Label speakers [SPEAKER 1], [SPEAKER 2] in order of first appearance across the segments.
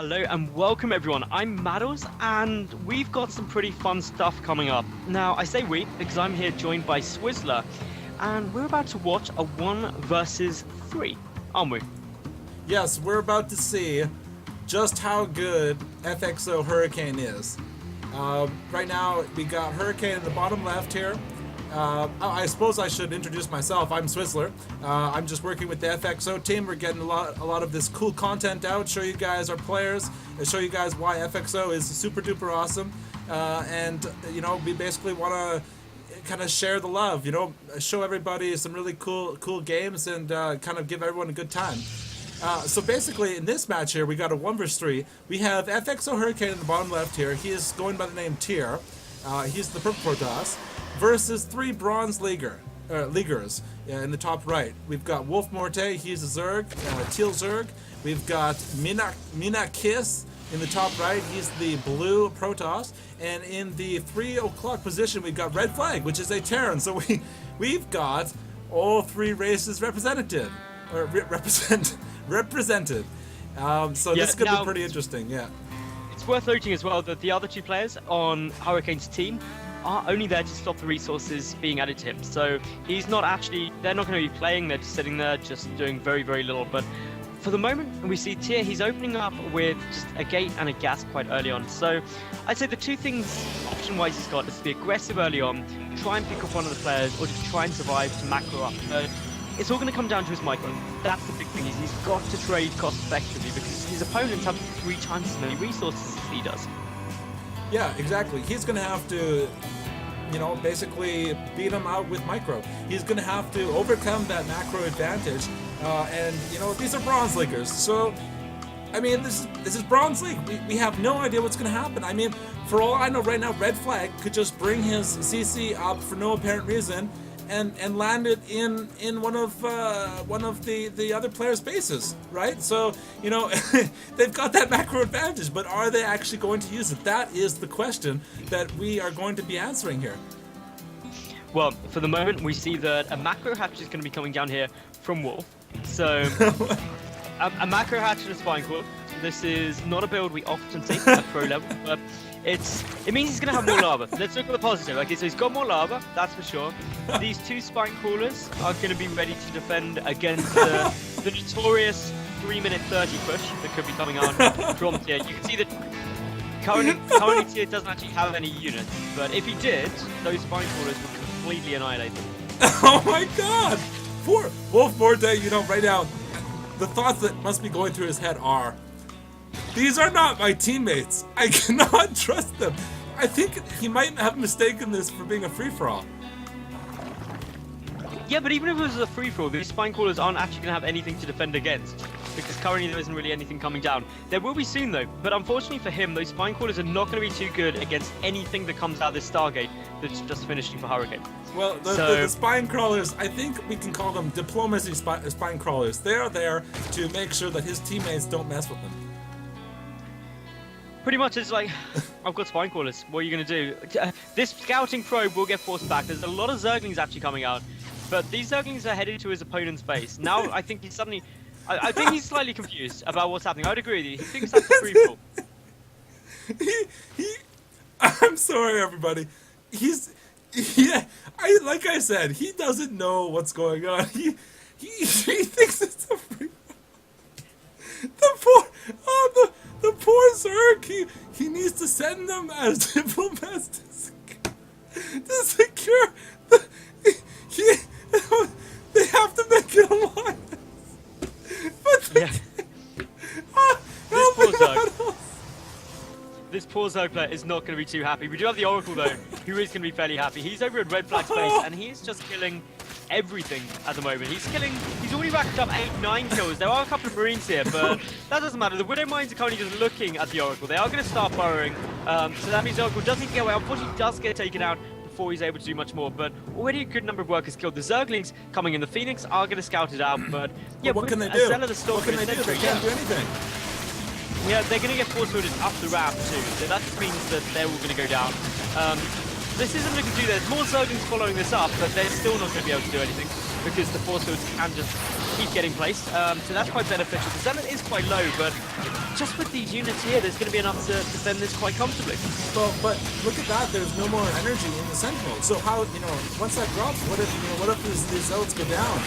[SPEAKER 1] Hello and welcome everyone, I'm Madals and we've got some pretty fun stuff coming up. Now I say we because I'm here joined by Swizzler and we're about to watch a 1 versus 3, aren't we?
[SPEAKER 2] Yes, we're about to see just how good FXOHurricane is. Right now we got Hurricane in the bottom left here. I suppose I should introduce myself. I'm Swizzler. I'm just working with the FXO team. We're getting a lot of this cool content out, show you guys our players, and show you guys why FXO is super duper awesome. And you know, we basically want to kind of share the love, you know, show everybody some really cool games and kind of give everyone a good time. So basically, in this match here, we got a 1 vs 3. We have FXOHurricane in the bottom left here. He is going by the name Tier. He's the purple Protoss. Versus 3 bronze leaguers in the top right. We've got Wolf Morte, he's a Zerg, Teal Zerg. We've got Mina Kiss in the top right, he's the blue Protoss. And in the 3 o'clock position, we've got Red Flag, which is a Terran. So we've got all 3 races represented. So this could be pretty interesting, yeah.
[SPEAKER 1] It's worth noting as well that the other 2 players on Hurricane's team are only there to stop the resources being added to him. So he's not actually, they're not going to be playing, they're just sitting there just doing very, very little. But for the moment, we see Tier, he's opening up with just a gate and a gas quite early on. So I'd say the 2 things option-wise he's got is to be aggressive early on, try and pick up one of the players, or just try and survive to macro up. It's all going to come down to his micro. That's the big thing, is he's got to trade cost effectively because his opponents have 3 times as many resources as he does.
[SPEAKER 2] Yeah, exactly. He's going to have to, you know, basically beat him out with micro. He's going to have to overcome that macro advantage. And, you know, these are bronze leaguers. So, I mean, this is bronze league. We have no idea what's going to happen. I mean, for all I know right now, Red Flag could just bring his CC up for no apparent reason and land it in one of the other players' bases, right? So, you know, they've got that macro advantage, but are they actually going to use it? That is the question that we are going to be answering here.
[SPEAKER 1] Well, for the moment, we see that a macro hatch is going to be coming down here from Wolf. So, a macro hatch and a spine core. This is not a build we often see at pro level, but it means he's going to have more lava. Let's look at the positive. Okay, so he's got more lava, that's for sure. These 2 spine crawlers are going to be ready to defend against the notorious 3-minute 30 push that could be coming out from Tier. You can see that currently Tier doesn't actually have any units, but if he did, those spine crawlers would completely annihilate them.
[SPEAKER 2] Oh my god! Poor Wolf Morte, you know, right now, the thoughts that must be going through his head are, these are not my teammates. I cannot trust them. I think he might have mistaken this for being a free-for-all.
[SPEAKER 1] Yeah, but even if it was a free-for-all, these spine crawlers aren't actually going to have anything to defend against, because currently there isn't really anything coming down. There will be soon though, but unfortunately for him, those spine crawlers are not going to be too good against anything that comes out of this Stargate that's just finishing for Hurricane.
[SPEAKER 2] Well, the spine crawlers, I think we can call them diplomacy spine crawlers. They are there to make sure that his teammates don't mess with them.
[SPEAKER 1] Pretty much, it's like, I've got spine crawlers, what are you going to do? This scouting probe will get forced back. There's a lot of Zerglings actually coming out, but these Zerglings are headed to his opponent's base. Now, I think he's suddenly, I think he's slightly confused about what's happening. I would agree with you. He thinks that's a free-for-all.
[SPEAKER 2] I'm sorry, everybody. Like I said, he doesn't know what's going on. He thinks it's a free. The poor Zerg. He needs to send them as diplomats to secure they have to make an alliance. But
[SPEAKER 1] Yeah. This poor Zerg player is not going to be too happy. We do have the Oracle though, who is going to be fairly happy. He's over at Red Flag's base and he's just killing everything at the moment. He's already racked up 8-9 kills. There are a couple of Marines here, but that doesn't matter. The Widow Mines are currently just looking at the Oracle. They are going to start burrowing, so that means the Oracle doesn't get away. Unfortunately, he does get taken out before he's able to do much more, but already a good number of workers killed. The Zerglings coming in. The Phoenix are going to scout it out, but yeah,
[SPEAKER 2] what can they do?
[SPEAKER 1] What can
[SPEAKER 2] they do? They can't do anything.
[SPEAKER 1] Yeah, they're going to get force fielded up the ramp too, so that just means that they're all going to go down. This isn't looking too. There's more Zerglings following this up, but they're still not going to be able to do anything because the force fields can just keep getting placed, so that's quite beneficial. The Zealot is quite low, but just with these units here, there's going to be enough to defend this quite comfortably.
[SPEAKER 2] Well, but look at that. There's no more energy in the Sentinel. So how, once that drops, what if these Zealots go down?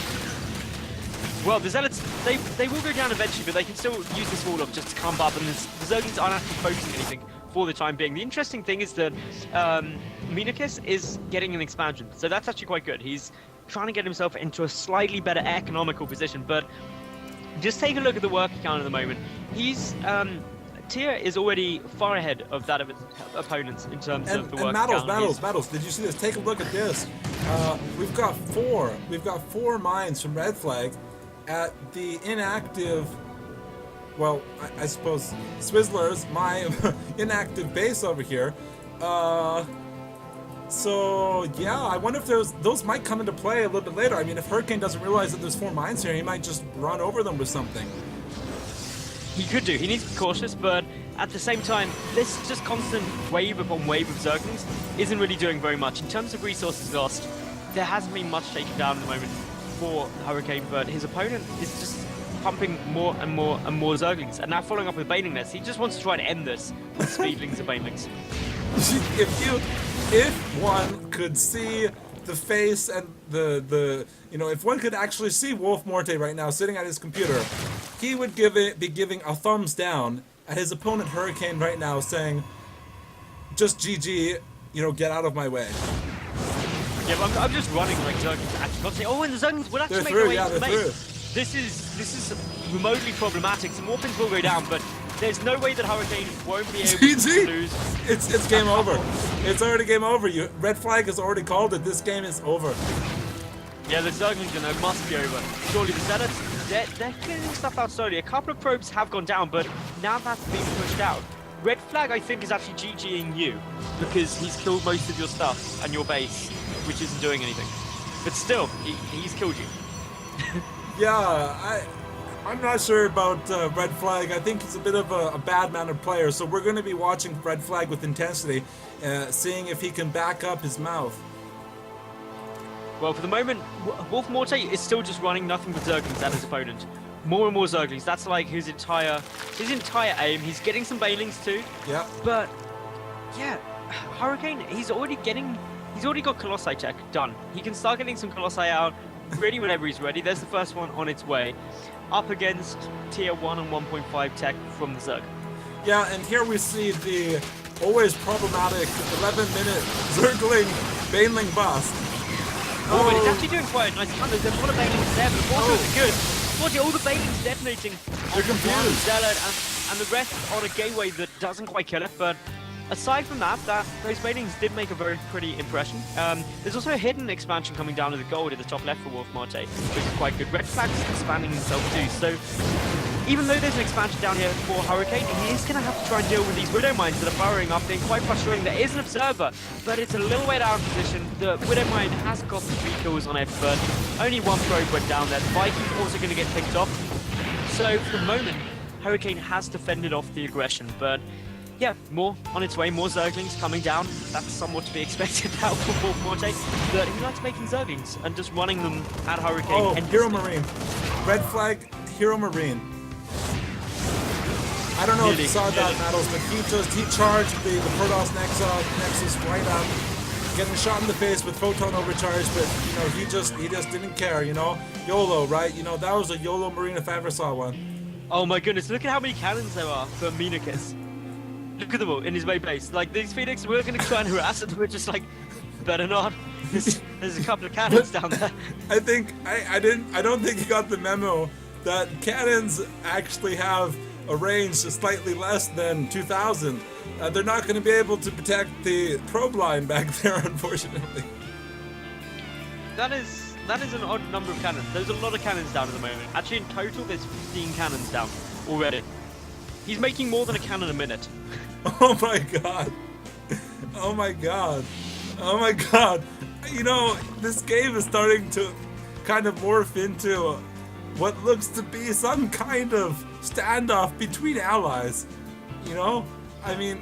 [SPEAKER 1] Well, the Zealots, they will go down eventually, but they can still use this wall up just to camp up, and the Zerglings aren't actually focusing anything for the time being. The interesting thing is that Minikis is getting an expansion, so that's actually quite good. He's trying to get himself into a slightly better economical position, but just take a look at the work count at the moment. He's Tyr is already far ahead of that of its opponents in terms of the work count.
[SPEAKER 2] Madals, did you see this? Take a look at this. We've got four mines from Red Flag at the inactive, well, I suppose Swizzlers, my inactive base over here. So yeah, I wonder if those might come into play a little bit later. I mean, if Hurricane doesn't realize that there's 4 mines here, he might just run over them with something.
[SPEAKER 1] He could do. He needs to be cautious, but at the same time, this just constant wave upon wave of Zerglings isn't really doing very much. In terms of resources lost, there hasn't been much taken down at the moment for Hurricane, but his opponent is just pumping more and more and more Zerglings, and now following up with Baneling Nest. He just wants to try to end this with Speedlings and Banelings.
[SPEAKER 2] If one could see the face and if one could actually see Wolf Morte right now sitting at his computer, he would be giving a thumbs down at his opponent Hurricane right now, saying, "Just GG, get out of my way."
[SPEAKER 1] Yeah, but I'm just running like Zerglings actually not saying, oh, and the Zerglings will actually make their way into the base. This is remotely problematic. Some Warpins will go down, but there's no way that Hurricane won't be able to lose.
[SPEAKER 2] It's game over. It's already game over. Red Flag has already called it. This game is over.
[SPEAKER 1] Yeah, the Zerglings must be over. Surely the Zealots, they're clearing stuff out slowly. A couple of probes have gone down, but now that's being pushed out. Red Flag, I think, is actually GGing you because he's killed most of your stuff and your base, which isn't doing anything. But still, he's killed you.
[SPEAKER 2] Yeah, I'm not sure about Red Flag. I think he's a bit of a bad-mannered player, so we're going to be watching Red Flag with intensity, seeing if he can back up his mouth.
[SPEAKER 1] Well, for the moment, Wolf Morte is still just running nothing but Zerglings at his opponent. More and more Zerglings. That's like his entire aim. He's getting some Banelings too.
[SPEAKER 2] Yeah.
[SPEAKER 1] But yeah, Hurricane, he's already got Colossi tech done. He can start getting some Colossi out really whenever he's ready. There's the first one on its way. Up against tier 1 and 1.5 tech from the Zerg.
[SPEAKER 2] Yeah, and here we see the always problematic 11-minute Zergling Baneling bust.
[SPEAKER 1] Oh, but it's actually doing quite a nice count. There's a lot of Banelings there, but the Forters are good. Fortunately, all the Banelings detonating
[SPEAKER 2] They're confused.
[SPEAKER 1] Zealot and the rest on a gateway that doesn't quite kill it, but aside from that, those Banelings did make a very pretty impression. There's also a hidden expansion coming down to the gold at the top left for Wolf Marte, which is quite good. Red Flag's expanding himself too, so even though there's an expansion down here for Hurricane, he is going to have to try and deal with these Widow Mines that are burrowing up. They're quite frustrating. There is an Observer, but it's a little way down position. The Widow Mine has got 3 kills on it, but only 1 probe went down there. The Viking's also going to get picked off. So for the moment, Hurricane has defended off the aggression, but yeah, more on its way, more Zerglings coming down. That's somewhat to be expected now for Wolf Morte, but he likes making Zerglings and just running them at Hurricane.
[SPEAKER 2] Oh, Hero Marine. Red Flag, Hero Marine. I don't know if you saw that, Madals, but he charged the Protoss Nexus right up, getting shot in the face with photon overcharge, but he just didn't care, YOLO, right? That was a YOLO Marine if I ever saw one.
[SPEAKER 1] Oh my goodness, look at how many cannons there are for Minikis. Look at them all in his main base. Like, these Phoenix, we're going to try and harass it. We're just like, better not. There's a couple of cannons down there.
[SPEAKER 2] I don't think you got the memo that cannons actually have a range slightly less than 2,000. They're not going to be able to protect the probe line back there, unfortunately.
[SPEAKER 1] That is an odd number of cannons. There's a lot of cannons down at the moment. Actually, in total, there's 15 cannons down already. He's making more than a cannon a minute.
[SPEAKER 2] Oh my god. Oh my god. Oh my god. This game is starting to kind of morph into what looks to be some kind of standoff between allies. I mean...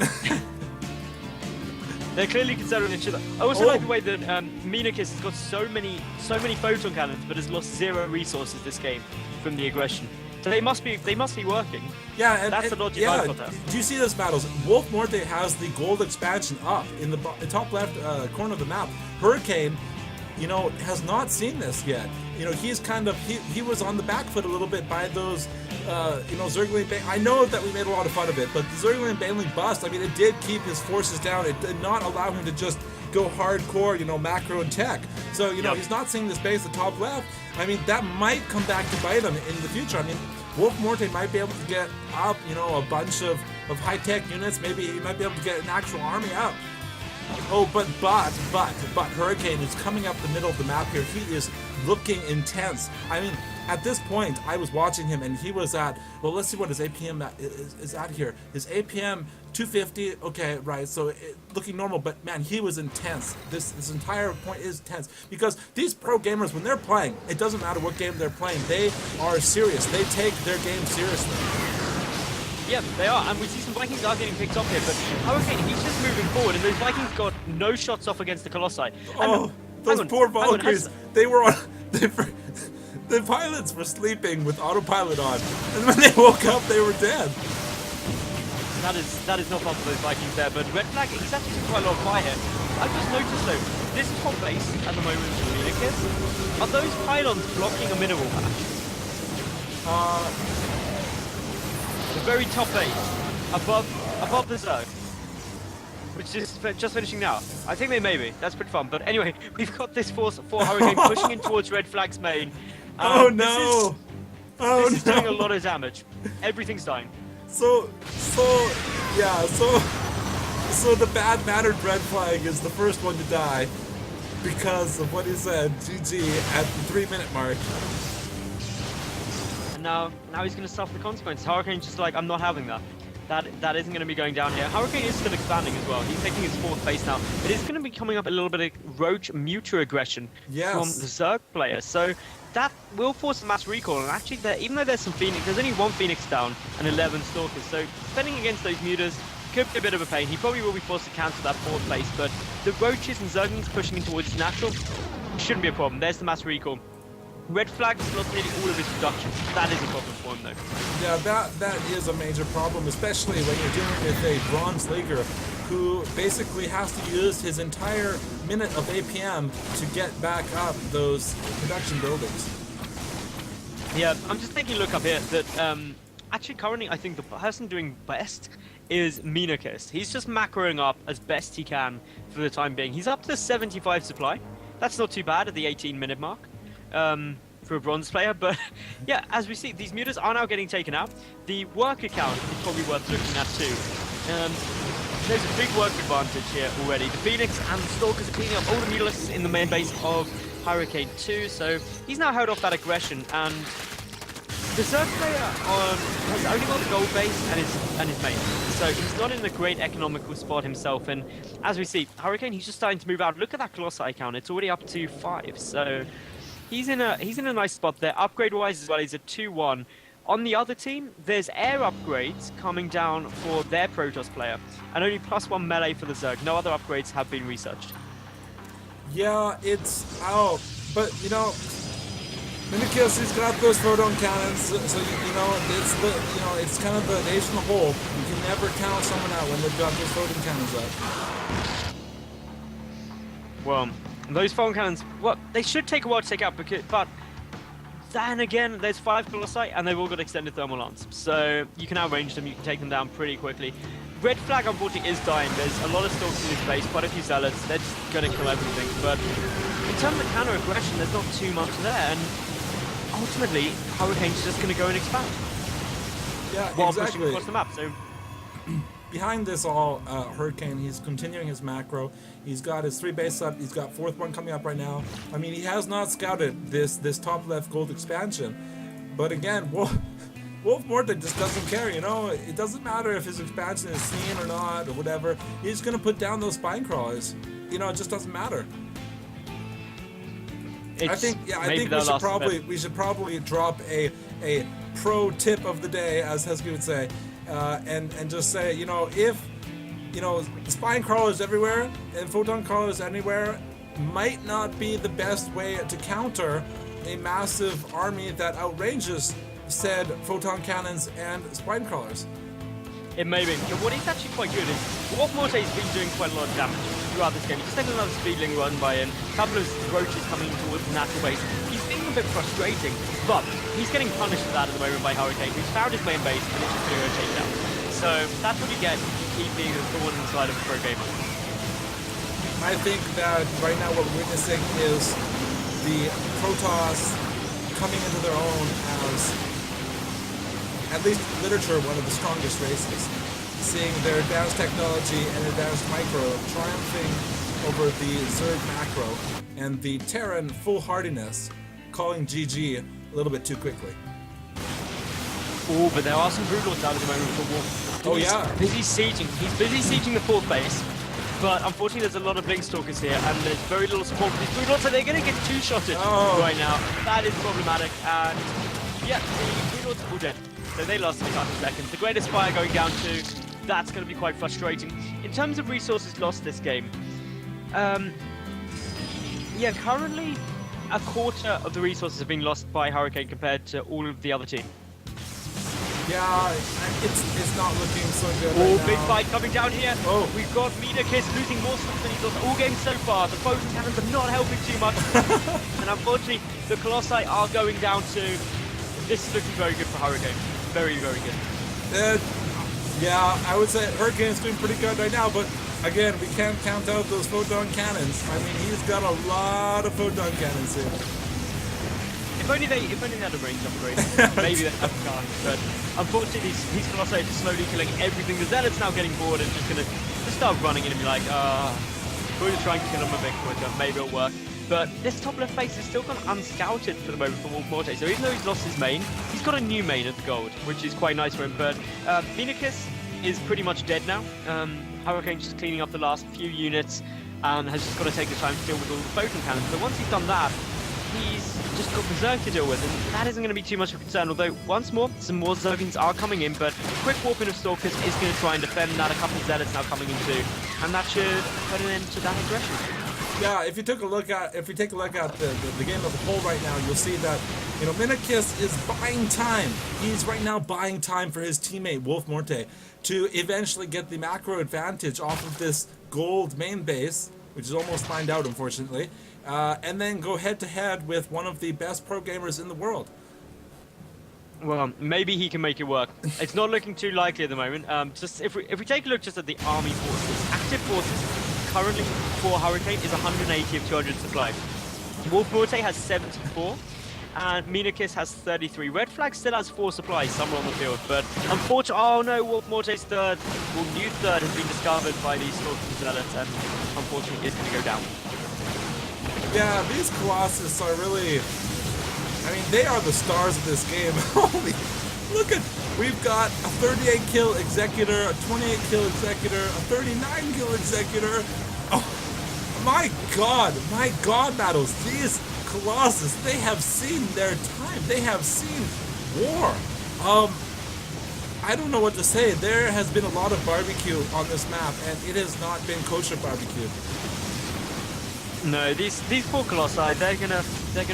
[SPEAKER 1] They're clearly considering each other. I also like the way that Minakis has got so many photon cannons, but has lost 0 resources this game from the aggression. So they must be working.
[SPEAKER 2] Yeah, and
[SPEAKER 1] that's the logic
[SPEAKER 2] yeah.
[SPEAKER 1] I've got there.
[SPEAKER 2] Do you see this, Madals? Wolf Morte has the gold expansion up in the top left corner of the map. Hurricane, you know, has not seen this yet. You know, he's kind of he was on the back foot a little bit by those, you know, Zergling. I know that we made a lot of fun of it, but the Zergling Baneling bust. I mean, it did keep his forces down. It did not allow him to just go hardcore, you know, macro and tech. So, you know, he's not seeing this base at top left. I mean, that might come back to bite him in the future. I mean, Wolf Morte might be able to get up, you know, a bunch of high-tech units. Maybe he might be able to get an actual army up. Oh, but Hurricane is coming up the middle of the map here. He is looking intense. I mean, at this point, I was watching him, and he was at, well, let's see what his APM is at here. His APM 250, okay, right, so looking normal, but man, he was intense. This entire point is tense, because these pro gamers, when they're playing, it doesn't matter what game they're playing, they are serious. They take their game seriously.
[SPEAKER 1] Yeah, they are, and we see some Vikings are getting picked up here, but Hurricane, he's just moving forward, and those Vikings got no shots off against the Colossi.
[SPEAKER 2] Oh, those poor Valkyries, they were on... The pilots were sleeping with autopilot on, and when they woke up, they were dead.
[SPEAKER 1] That is not fun for those Vikings there, but Red Flag, he's actually doing quite a lot of fire here. I've just noticed though, this top base at the moment for Minakis, are those pylons blocking a mineral patch? The very top base, above the Zerg, which is just finishing now. I think they may be. That's pretty fun. But anyway, we've got this force for Hurricane pushing in towards Red Flag's main.
[SPEAKER 2] Oh no!
[SPEAKER 1] This is doing a lot of damage. Everything's dying.
[SPEAKER 2] So the bad-mannered Red Flag is the first one to die because of what he said, GG, at the 3-minute mark.
[SPEAKER 1] And now he's going to suffer the consequences. Hurricane's just like, I'm not having that. That isn't going to be going down here. Hurricane is still expanding as well. He's taking his 4th base now. It is going to be coming up a little bit of roach mutual aggression from the Zerg player. So that will force a mass recall. And actually, even though there's some Phoenix, there's only 1 Phoenix down and 11 Stalkers. So defending against those mutas could be a bit of a pain. He probably will be forced to cancel that 4th base. But the roaches and Zerglings pushing in towards natural shouldn't be a problem. There's the mass recall. Red Flag has lost nearly all of his production. That is a problem for him, though.
[SPEAKER 2] Yeah, that is a major problem, especially when you're dealing with a Bronze Leaguer who basically has to use his entire minute of APM to get back up those production buildings.
[SPEAKER 1] Yeah, I'm just taking a look up here that actually currently I think the person doing best is Minakis. He's just macroing up as best he can for the time being. He's up to 75 supply. That's not too bad at the 18-minute mark. For a bronze player, but yeah, as we see, these mutas are now getting taken out. The work account is probably worth looking at too. There's a big work advantage here already. The Phoenix and the Stalkers are cleaning up all the mutalisks in the main base of Hurricane 2, so he's now held off that aggression, and the Zerg player has only got the gold base and his main, so he's not in a great economical spot himself, and as we see, Hurricane, he's just starting to move out. Look at that Colossi count, it's already up to 5, so he's in a nice spot there. Upgrade-wise as well, he's at 2-1. On the other team, there's air upgrades coming down for their Protoss player, and only +1 melee for the Zerg. No other upgrades have been researched.
[SPEAKER 2] Yeah, it's out, but you know, Minakis, he's got those photon cannons, so you know, it's kind of the ace in the hole. You can never count someone out when they've got those photon cannons up.
[SPEAKER 1] Well, those photon cannons, well, they should take a while to take out, but then again, there's 5 Colossi, and they've all got extended thermal arms. So you can outrange them, you can take them down pretty quickly. Red Flag, unfortunately, is dying. There's a lot of Stalkers in his base, quite a few Zealots. They're just going to kill everything. But in terms of counter-aggression, there's not too much there. And ultimately, Hurricane's just going to go and expand.
[SPEAKER 2] Yeah,
[SPEAKER 1] while
[SPEAKER 2] exactly.
[SPEAKER 1] pushing across the map. So
[SPEAKER 2] behind this all, Hurricane, he's continuing his macro. He's got his 3 base up. He's got 4th one coming up right now. I mean, he has not scouted this top left gold expansion. But again, Wolf Morte just doesn't care, you know? It doesn't matter if his expansion is seen or not or whatever. He's going to put down those spine crawlers. You know, it just doesn't matter. I think we should probably drop a pro tip of the day, as Hesky would say, and just say, you know, if you know, spine crawlers everywhere and photon crawlers anywhere might not be the best way to counter a massive army that outranges said photon cannons and spine crawlers.
[SPEAKER 1] It may be. What is actually quite good is Wolf Morte's been doing quite a lot of damage throughout this game. He just had another speedling run by him, a couple of roaches coming towards the natural base. He's being a bit frustrating, but he's getting punished for that at the moment by Hurricane, who's found his main base and it's just going to go take down. So that's what you get if you keep being a thorn inside of a pro gamer.
[SPEAKER 2] I think that right now what we're witnessing is the Protoss coming into their own as, at least literature, one of the strongest races. Seeing their advanced technology and advanced micro triumphing over the Zerg macro and the Terran foolhardiness calling GG a little bit too quickly.
[SPEAKER 1] Oh, but there are some Broodlords out at the moment for Wolf.
[SPEAKER 2] Oh yeah.
[SPEAKER 1] He's busy sieging the fourth base. But unfortunately, there's a lot of Blink Stalkers here, and there's very little support for these Broodlords, so they're going to get two-shotted right now. That is problematic, and yeah, the Broodlords are all dead. So they lost in a couple of seconds. The Greatest Fire going down too. That's going to be quite frustrating. In terms of resources lost this game, yeah, currently a quarter of the resources have been lost by Hurricane compared to all of the other team.
[SPEAKER 2] Yeah, it's not looking so good
[SPEAKER 1] Oh,
[SPEAKER 2] right now.
[SPEAKER 1] big fight coming down here.
[SPEAKER 2] Oh.
[SPEAKER 1] We've got Kiss losing more stuff than he's lost all games so far. The photon cannons are not helping too much. And unfortunately, the Colossi are going down too. This is looking very good for Hurricane. Very, very good.
[SPEAKER 2] Yeah, I would say Hurricane's doing pretty good right now, but again, we can't count out those photon cannons. I mean, he's got a lot of photon cannons here.
[SPEAKER 1] If only they had a range upgrade, maybe they'd have gone. But unfortunately, these Colossi are just slowly killing everything. The Zealot's now getting bored and just gonna start running in and be like, we're gonna try and kill him a bit quicker. Maybe it'll work. But this top left base is still gone unscouted for the moment for Wolf Morte. So even though he's lost his main, he's got a new main at the gold, which is quite nice for him. But Kiss is pretty much dead now. Hurricane's just cleaning up the last few units and has just got to take the time to deal with all the photon cannons. But once he's done that, he's just got Berserk to deal with, and that isn't going to be too much of a concern, although once more, some more Zerglings are coming in, but quick warping of Stalkers is going to try and defend that. A couple of Zealots now coming in too, and that should put an end to that aggression.
[SPEAKER 2] Yeah, if we take a look at the game as a whole right now, you'll see that, you know, Kiss is buying time. He's right now buying time for his teammate Wolf Morte to eventually get the macro advantage off of this gold main base, which is almost mined out, unfortunately, and then go head-to-head with one of the best pro gamers in the world.
[SPEAKER 1] Well, maybe he can make it work. It's not looking too likely at the moment. Just if we take a look just at the army forces, active forces currently for Hurricane is 180 of 200 supply. Wolf Morte has 74, and Kiss has 33. Red Flag still has 4 supplies somewhere on the field, but unfortunately, oh no, Wolf Morte's third, well, new third has been discovered by these Stalkers Zealots, and unfortunately is going to go down.
[SPEAKER 2] Yeah, these Colossus are really, I mean, they are the stars of this game. Holy, look at, we've got a 38 kill Executor, a 28 kill Executor, a 39 kill Executor. Oh, my God, Madals, these Colossus, they have seen their time. They have seen war. I don't know what to say. There has been a lot of barbecue on this map, and it has not been kosher barbecue.
[SPEAKER 1] No, these poor Colossi, they're gonna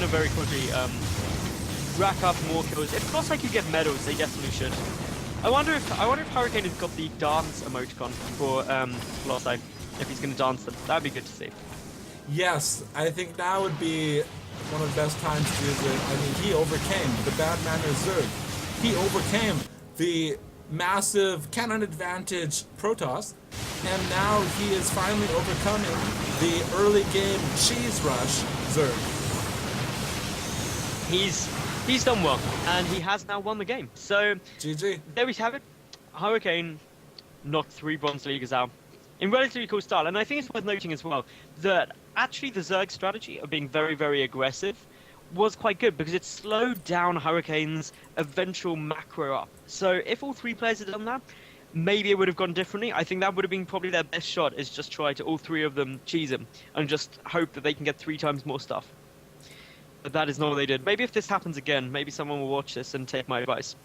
[SPEAKER 1] very quickly rack up more kills. If Colossi could get medals, they definitely should. I wonder if Hurricane has got the dance emoticon for Colossi. If he's gonna dance them, that'd be good to see.
[SPEAKER 2] Yes, I think that would be one of the best times to use it. I mean, he overcame the bad manners Zerg. He overcame the massive cannon advantage Protoss, and now he is finally overcoming the early game cheese rush Zerg.
[SPEAKER 1] He's done well, and he has now won the game. So
[SPEAKER 2] GG.
[SPEAKER 1] there we have it. Hurricane knocked 3 Bronze Leaguers out in relatively cool style, and I think it's worth noting as well that actually the Zerg strategy of being very, very aggressive was quite good because it slowed down Hurricane's eventual macro up. So if all 3 players had done that, maybe it would have gone differently. I think that would have been probably their best shot, is just try to all 3 of them cheese him and just hope that they can get 3 times more stuff. But that is not what they did. Maybe if this happens again, maybe someone will watch this and take my advice.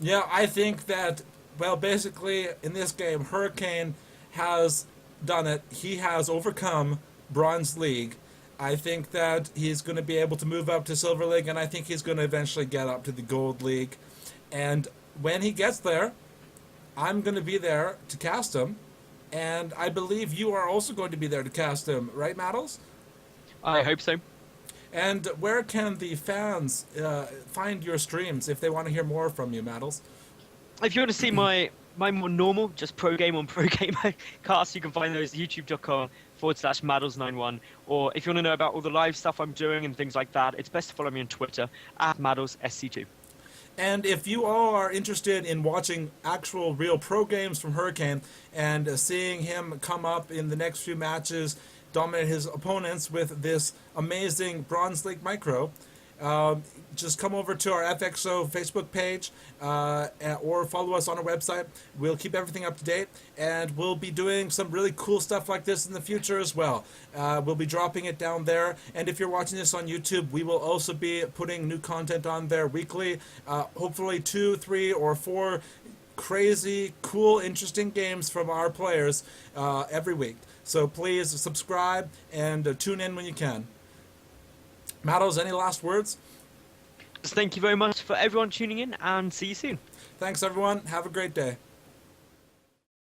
[SPEAKER 2] Yeah, I think that, well, basically in this game, Hurricane has done it. He has overcome Bronze League. I think that he's going to be able to move up to Silver League, and I think he's going to eventually get up to the Gold League. And when he gets there, I'm going to be there to cast him, and I believe you are also going to be there to cast him, right, Madals?
[SPEAKER 1] I hope so.
[SPEAKER 2] And where can the fans find your streams if they want to hear more from you, Madals?
[SPEAKER 1] If you want to see my more normal, just pro game on pro gamer casts, you can find those at youtube.com/Madals91. Or if you want to know about all the live stuff I'm doing and things like that, it's best to follow me on Twitter at MadalsSC2.
[SPEAKER 2] And if you all are interested in watching actual real pro games from Hurricane and seeing him come up in the next few matches, dominate his opponents with this amazing Bronze League micro, just come over to our FXO Facebook page or follow us on our website. We'll keep everything up to date, and we'll be doing some really cool stuff like this in the future as well. We'll be dropping it down there, and if you're watching this on YouTube, we will also be putting new content on there weekly, hopefully 2, 3, or 4 crazy, cool, interesting games from our players every week. So please subscribe and tune in when you can. Madals, any last words?
[SPEAKER 1] Thank you very much for everyone tuning in, and see you soon.
[SPEAKER 2] Thanks, everyone. Have a great day.